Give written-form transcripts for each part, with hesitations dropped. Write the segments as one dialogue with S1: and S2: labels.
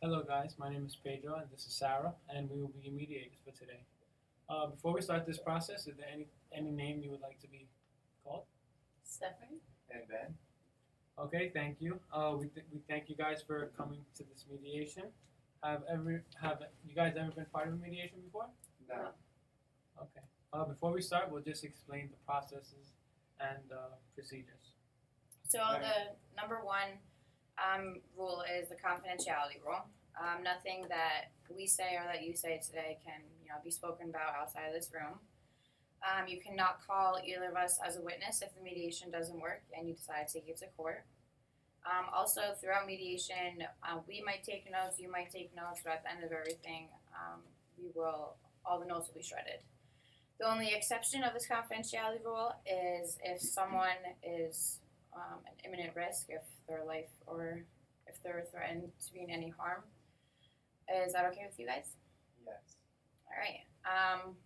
S1: Hello guys, my name is Pedro and this is Sara and we will be your mediators for today. Before we start this process, is there any name you would like to be called?
S2: Stephanie?
S3: And Ben?
S1: Okay, thank you. We thank you guys for coming to this mediation. Have you guys ever been part of a mediation before?
S3: No.
S1: Okay. Before we start, we'll just explain the processes and procedures.
S2: So the number one rule is the confidentiality rule. Nothing that we say or that you say today can be spoken about outside of this room. You cannot call either of us as a witness if the mediation doesn't work and you decide to take it to court. Also, throughout mediation, we might take notes, you might take notes, but at the end of everything, all the notes will be shredded. The only exception of this confidentiality rule is if someone is an imminent risk, if their life or if they're threatened to be in any harm. Is that okay with you guys?
S3: Yes.
S2: All right.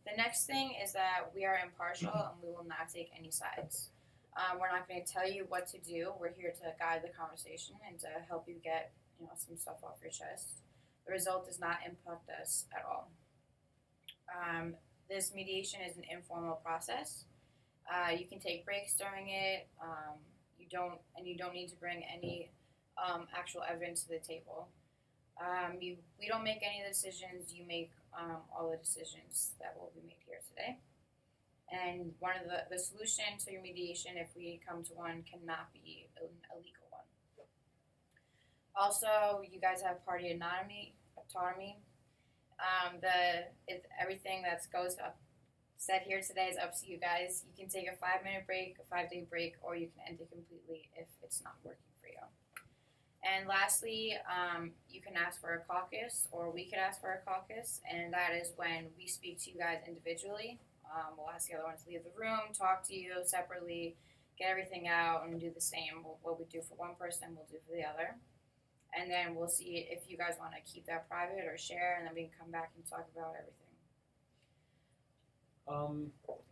S2: The next thing is that we are impartial and we will not take any sides. We're not going to tell you what to do. We're here to guide the conversation and to help you get some stuff off your chest. The result does not impact us at all. This mediation is an informal process. You can take breaks during it. You don't need to bring any actual evidence to the table. We don't make any decisions. You make all the decisions that will be made here today. And one of the solution to your mediation, if we come to one, cannot be an illegal one. Also, you guys have party autonomy. Everything that goes up said here today is up to you guys. You can take a 5-minute break, a 5-day break, or you can end it completely if it's not working for you. And lastly, you can ask for a caucus, or we could ask for a caucus, and that is when we speak to you guys individually. We'll ask the other one to leave the room, talk to you separately, get everything out, and do the same. What we do for one person, we'll do for the other. And then we'll see if you guys want to keep that private or share, and then we can come back and talk about everything.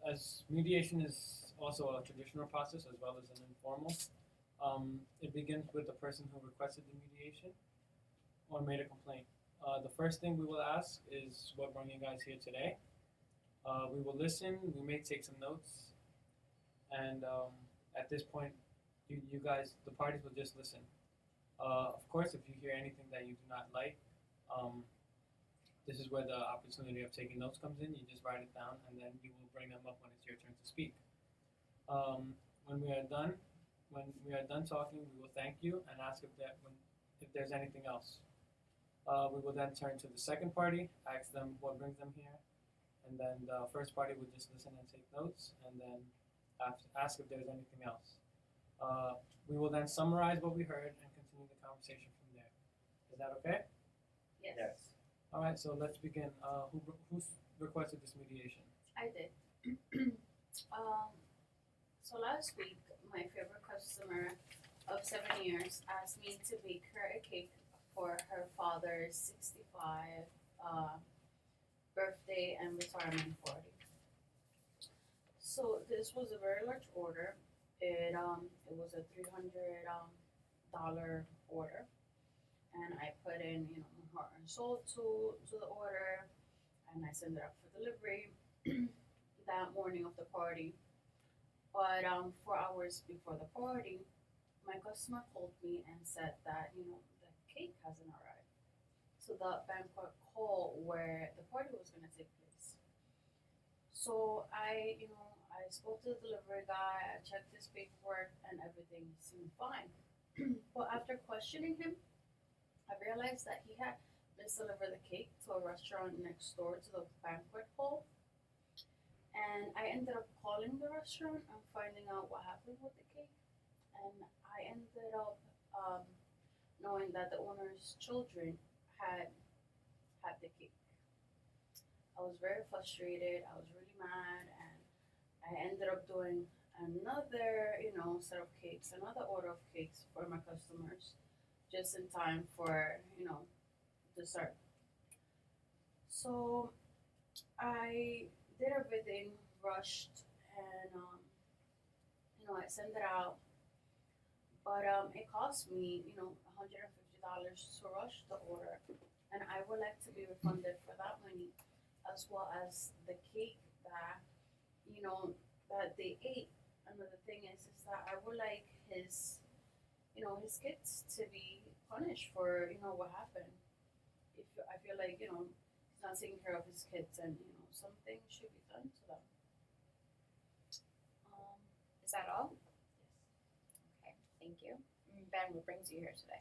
S1: As mediation is also a traditional process as well as an informal, it begins with the person who requested the mediation or made a complaint. The first thing we will ask is what brought you guys here today. We will listen, we may take some notes, and at this point, you guys, the parties will just listen. Of course, if you hear anything that you do not like, this is where the opportunity of taking notes comes in. You just write it down, and then you will bring them up when it's your turn to speak. When we are done talking, we will thank you and ask if there's anything else. We will then turn to the second party, ask them what brings them here, and then the first party will just listen and take notes, and then ask if there's anything else. We will then summarize what we heard and continue the conversation from there. Is that okay?
S2: Yes.
S1: All right, so let's begin. Who requested this mediation?
S4: I did. So last week, my favorite customer of 7 years asked me to bake her a cake for her father's 65 birthday and retirement party. So this was a very large order. It was a $300 order, and I put in my heart and soul to the order, and I sent it up for delivery that morning of the party. But 4 hours before the party, my customer called me and said that the cake hasn't arrived. So the banquet hall where the party was gonna take place. So I spoke to the delivery guy. I checked his paperwork, and everything seemed fine. But after questioning him, I realized that he had misdelivered the cake to a restaurant next door to the banquet hall. And I ended up calling the restaurant and finding out what happened with the cake. And I ended up knowing that the owner's children had the cake. I was very frustrated. I was really mad, and I ended up doing another, set of cakes, another order of cakes for my customers, just in time for, dessert. So I did everything, rushed, and I sent it out. But it cost me, $150 to rush the order, and I would like to be refunded for that money, as well as the cake that that they ate. Another thing is that I would like his kids to be punished for what happened. If I feel like he's not taking care of his kids, and something should be done to them. Um,
S2: Is that all?
S4: yes.
S2: Okay, thank you. Ben, what brings you here today?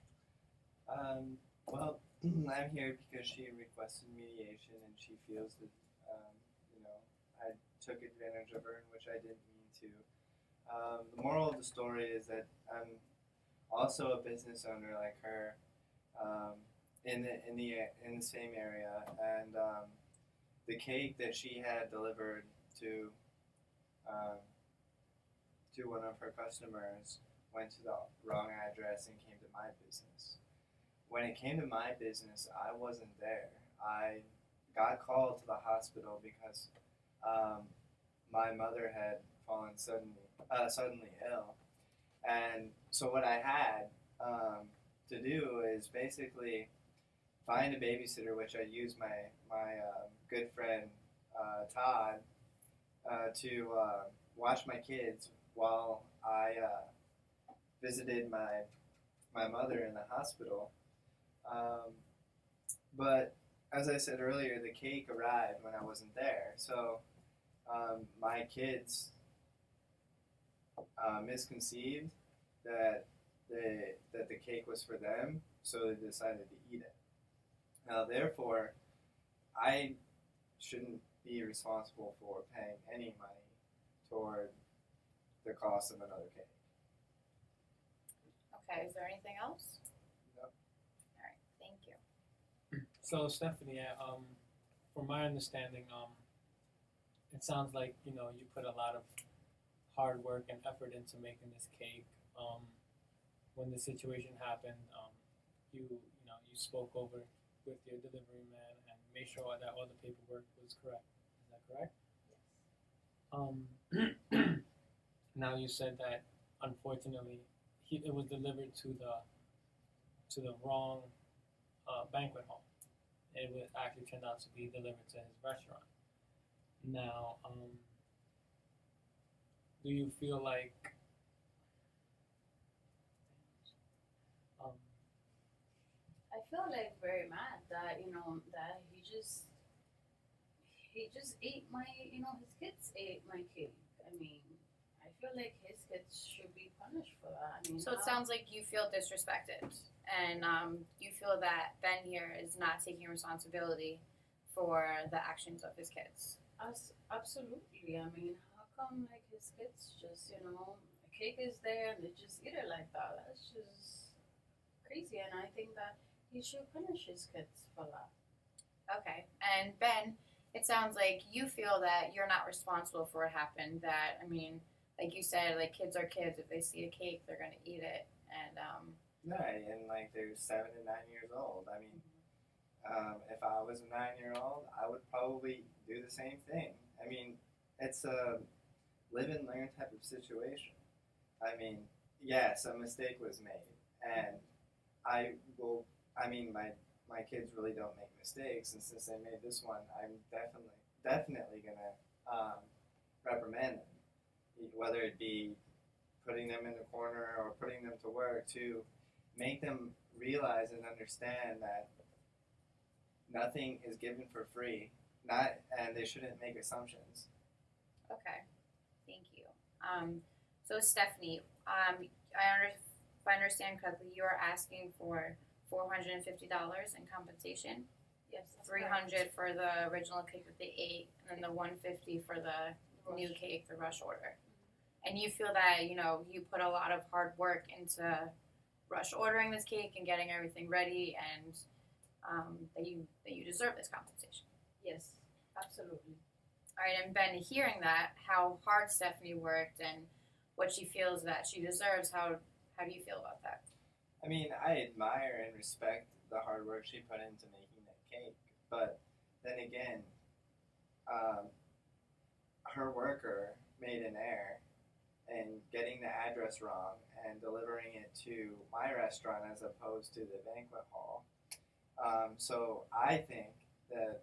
S3: Well, I'm here because she requested mediation and she feels that, I took advantage of her, which I didn't mean to. The moral of the story is that I'm also a business owner like her, in the same area, and the cake that she had delivered to um, one of her customers went to the wrong address and came to my business. When it came to my business, I wasn't there. I got called to the hospital because my mother had fallen suddenly ill, and so what I had to do is basically find a babysitter, which I used my good friend Todd to watch my kids while I visited my mother in the hospital. But as I said earlier, the cake arrived when I wasn't there, so my kids misconceived that the cake was for them, so they decided to eat it. Now, therefore, I shouldn't be responsible for paying any money toward the cost of another cake.
S2: Okay, is there anything else?
S3: No.
S2: All right, thank you.
S1: So Stephanie, from my understanding, it sounds like you put a lot of hard work and effort into making this cake. When the situation happened, you spoke over with your delivery man and made sure that all the paperwork was correct. Is that correct?
S4: Yes.
S1: Now you said that unfortunately it was delivered to the wrong banquet hall. It was actually turned out to be delivered to his restaurant. Now, do you feel like
S4: I feel like very mad that that he just ate my his kids ate my cake. I mean, I feel like his kids should be punished for that. I mean,
S2: So it sounds like you feel disrespected, and you feel that Ben here is not taking responsibility for the actions of his kids.
S4: Absolutely. I mean, how come like his kids just a cake is there and they just eat it like that? That's just crazy, and I think that he should punish his kids for that.
S2: Okay, and Ben, it sounds like you feel that you're not responsible for what happened. That, I mean, like you said, like kids are kids. If they see a cake, they're gonna eat it, and
S3: Right, and like they're 7 and 9 years old. I mean, if I was a 9-year-old, I would probably do the same thing. I mean, it's a live and learn type of situation. I mean, yes, a mistake was made, and I mean, my kids really don't make mistakes, and since they made this one, I'm definitely gonna reprimand them, whether it be putting them in the corner or putting them to work, to make them realize and understand that nothing is given for free, and they shouldn't make assumptions.
S2: okay, thank you. So Stephanie, if I understand correctly, you are asking for $450 in compensation,
S4: Yes, that's
S2: $300 for the original cake that they ate, and then the $150 for the
S4: correct.
S2: new cake, the rush order. And you feel that you put a lot of hard work into rush ordering this cake and getting everything ready, and that you deserve this compensation.
S4: Yes, absolutely.
S2: All right, and Ben, hearing that, how hard Stephanie worked and what she feels that she deserves, how do you feel about that?
S3: I mean, I admire and respect the hard work she put into making that cake, but then again, her worker made an error, and getting the address wrong and delivering it to my restaurant as opposed to the banquet hall. So I think that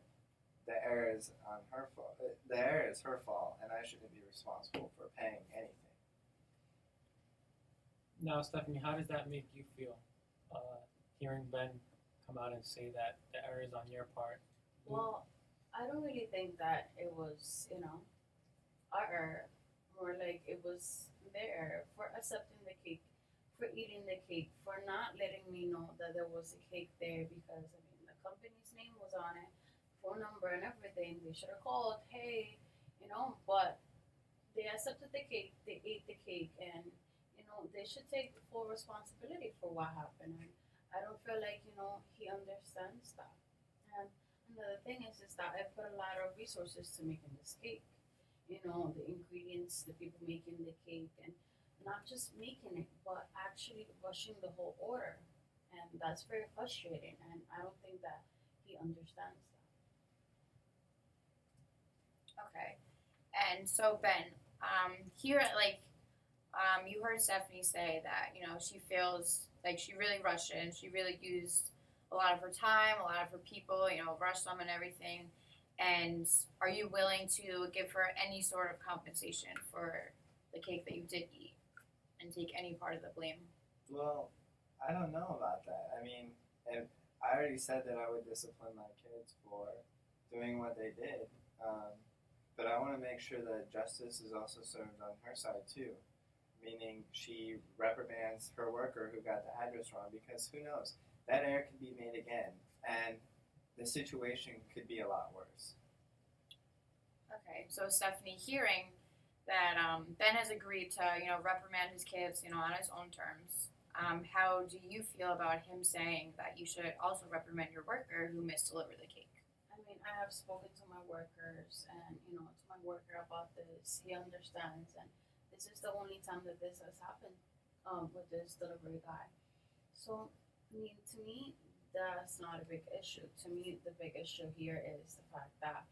S3: the error is on her fault. The error is her fault, and I shouldn't be responsible for paying anything.
S1: Now, Stephanie, how does that make you feel? Hearing Ben come out and say that the error is on your part.
S4: Well, I don't really think that it was, our error. More like it was their error for accepting the cake, for eating the cake, for not letting me know that there was a cake there because, the company's name was on it, phone number and everything. They should have called, hey, but they accepted the cake, they ate the cake, and, they should take full responsibility for what happened. And I don't feel like, he understands that. And another thing is that I put a lot of resources to making this cake. The ingredients, the people making the cake, and not just making it, but actually rushing the whole order. And that's very frustrating, and I don't think that he understands that.
S2: Okay. And so Ben, here at you heard Stephanie say that, she feels like she really rushed it and she really used a lot of her time, a lot of her people, rushed them and everything. And are you willing to give her any sort of compensation for the cake that you did eat and take any part of the blame?
S3: Well, I don't know about that. And I already said that I would discipline my kids for doing what they did. But I want to make sure that justice is also served on her side too. Meaning she reprimands her worker who got the address wrong, because who knows, that error could be made again and the situation could be a lot worse.
S2: Okay, so Stephanie, hearing that Ben has agreed to, reprimand his kids, on his own terms, how do you feel about him saying that you should also reprimand your worker who misdelivered the cake?
S4: I have spoken to my workers and, to my worker about this. He understands, and this is the only time that this has happened with this delivery guy. So, to me, that's not a big issue. To me, the big issue here is the fact that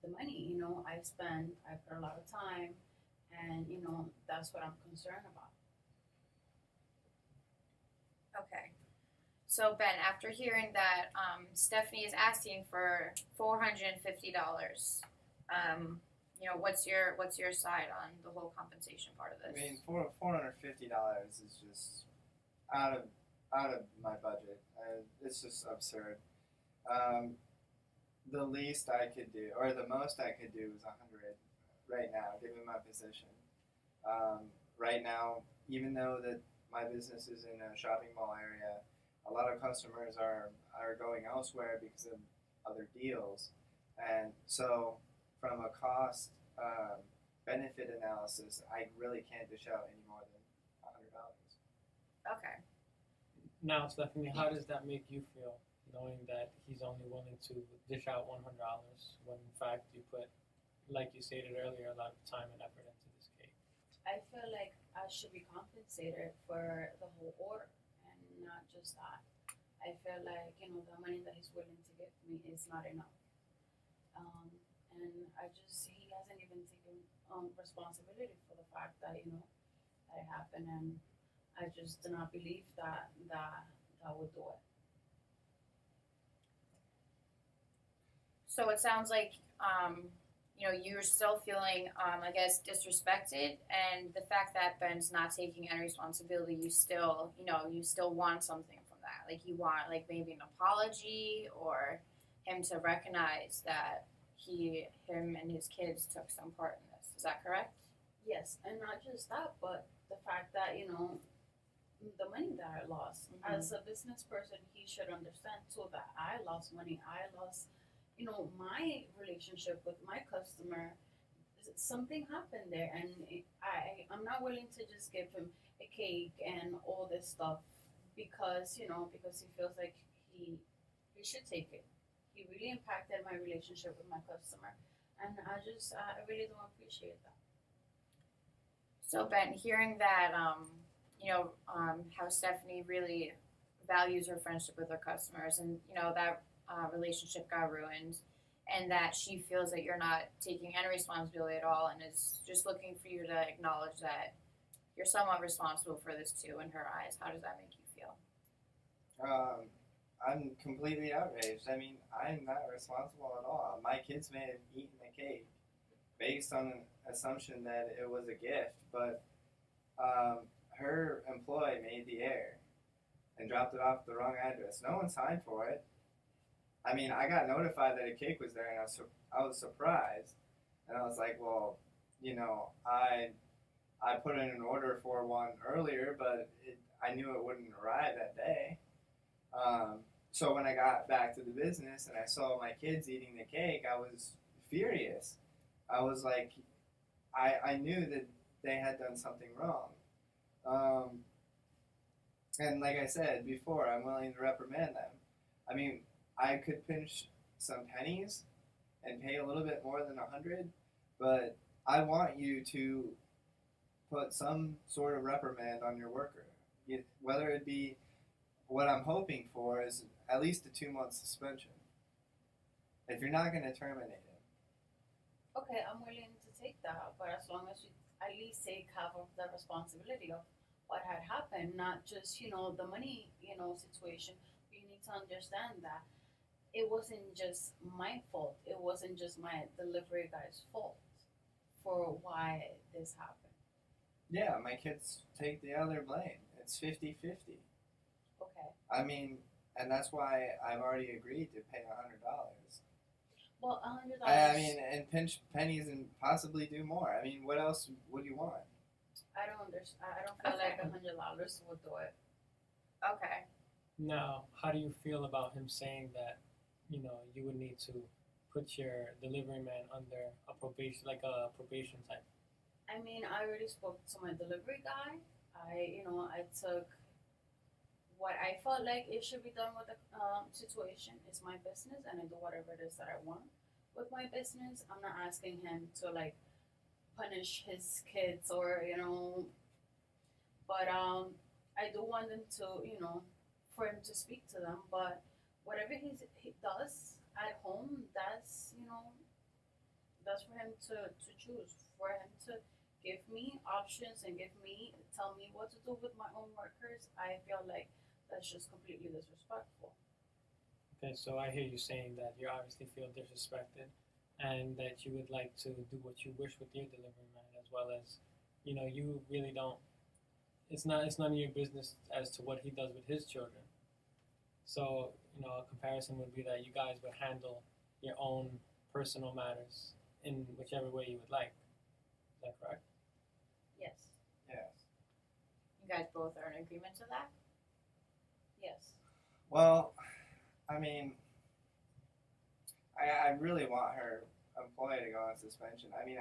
S4: the money, I put a lot of time, and, that's what I'm concerned about.
S2: Okay. So Ben, after hearing that Stephanie is asking for $450, what's your side on the whole compensation part of this?
S3: $450 is just out of my budget. It's just absurd. The least I could do, or the most I could do, is $100 right now, given my position. Right now, even though that my business is in a shopping mall area, a lot of customers are going elsewhere because of other deals, and so from a cost benefit analysis, I really can't dish out any more than $100.
S2: Okay.
S1: Now, Stephanie, how does that make you feel, knowing that he's only willing to dish out $100 when in fact you put, like you stated earlier, a lot of time and effort into this cake?
S4: I feel like I should be compensated for the whole order, and not just that. I feel like, the money that he's willing to give me is not enough. And he hasn't even taken responsibility for the fact that, that it happened, and I just do not believe that would do it.
S2: So it sounds like, you're still feeling, disrespected, and the fact that Ben's not taking any responsibility, you still want something from that. Like you want, maybe an apology, or him to recognize that him and his kids took some part in this. Is that correct?
S4: Yes, and not just that, but the fact that, the money that I lost.
S2: Mm-hmm.
S4: As a business person, he should understand too that I lost money. I lost, my relationship with my customer. Something happened there, and I'm not willing to just give him a cake and all this stuff because he feels like he should take it. He really impacted my relationship with my customer, and I really don't appreciate that.
S2: So Ben, hearing that, how Stephanie really values her friendship with her customers, and that relationship got ruined, and that she feels that you're not taking any responsibility at all and is just looking for you to acknowledge that you're somewhat responsible for this too in her eyes. How does that make you feel?
S3: I'm completely outraged. I mean, I'm not responsible at all. My kids may have eaten the cake based on an assumption that it was a gift, but her employee made the error and dropped it off at the wrong address. No one signed for it. I mean, I got notified that a cake was there, and I was surprised, and I was like, well, you know, I put in an order for one earlier, but I knew it wouldn't arrive that day. So when I got back to the business and I saw my kids eating the cake, I was furious. I was like, I knew that they had done something wrong. And like I said before, I'm willing to reprimand them. I mean, I could pinch some pennies and pay a little bit more than 100, but I want you to put some sort of reprimand on your worker. Whether it be, what I'm hoping for is at least a 2-month suspension. If you're not going to terminate him.
S4: Okay, I'm willing to take that, but as long as you at least take half of the responsibility of what had happened, not just, the money, situation. You need to understand that it wasn't just my fault. It wasn't just my delivery guy's fault for why this happened.
S3: Yeah, my kids take the other blame. It's 50-50.
S4: Okay.
S3: I mean, and that's why I've already agreed to pay $100.
S4: Well, $100.
S3: I mean, and pinch pennies and possibly do more. I mean, what else would you want?
S4: I don't understand. I don't feel like $100 would do it.
S2: Okay.
S1: Now, how do you feel about him saying that, you would need to put your delivery man under a probation type?
S4: I mean, I already spoke to my delivery guy. I took what I felt like it should be done with the situation. It's my business, and I do whatever it is that I want with my business. I'm not asking him to punish his kids or but I do want them to for him to speak to them. But whatever he does at home, that's that's for him to choose. For him to give me options and tell me what to do with my own workers. I feel like that's just completely disrespectful.
S1: Okay, so I hear you saying that you obviously feel disrespected and that you would like to do what you wish with your delivery man, as well as, you really don't, it's none of your business as to what he does with his children. So, a comparison would be that you guys would handle your own personal matters in whichever way you would like. Is that correct?
S4: Yes.
S3: Yes.
S2: You guys both are in agreement to that?
S4: Yes.
S3: Well, I mean, I really want her employee to go on suspension. I mean,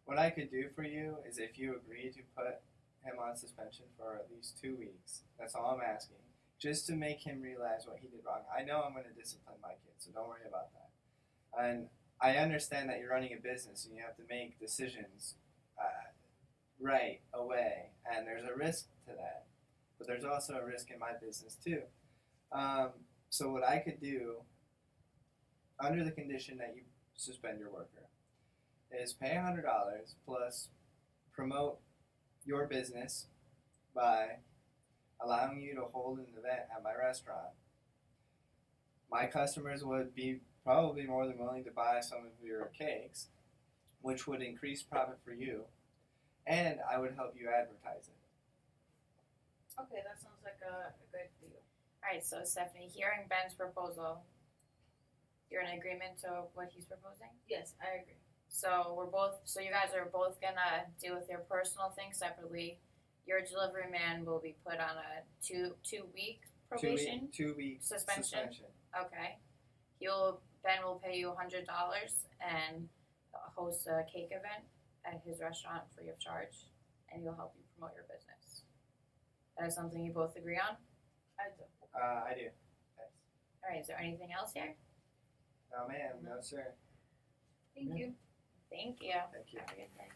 S3: what I could do for you is if you agree to put him on suspension for at least 2 weeks. That's all I'm asking. Just to make him realize what he did wrong. I know I'm going to discipline my kids, so don't worry about that. And I understand that you're running a business and you have to make decisions right away, and there's a risk to that. But there's also a risk in my business too. So what I could do, under the condition that you suspend your worker, is pay $100 plus promote your business by allowing you to hold an event at my restaurant. My customers would be probably more than willing to buy some of your cakes, which would increase profit for you, and I would help you advertise it.
S4: Okay, that sounds like a good deal.
S2: Alright, so Stephanie, hearing Ben's proposal, you're in agreement to what he's proposing?
S4: Yes, I agree.
S2: So you guys are both gonna deal with your personal things separately. Your delivery man will be put on a two-week probation?
S3: 2 week
S2: Suspension? Okay. Ben will pay you $100 and host a cake event at his restaurant free of charge, and he'll help you promote your business. That is something you both agree on?
S4: I do.
S3: I do. Yes.
S2: Alright, is there anything else here?
S3: No, ma'am. No, sir.
S4: Thank you.
S2: Thank you.
S3: Thank you.
S2: Have a good day.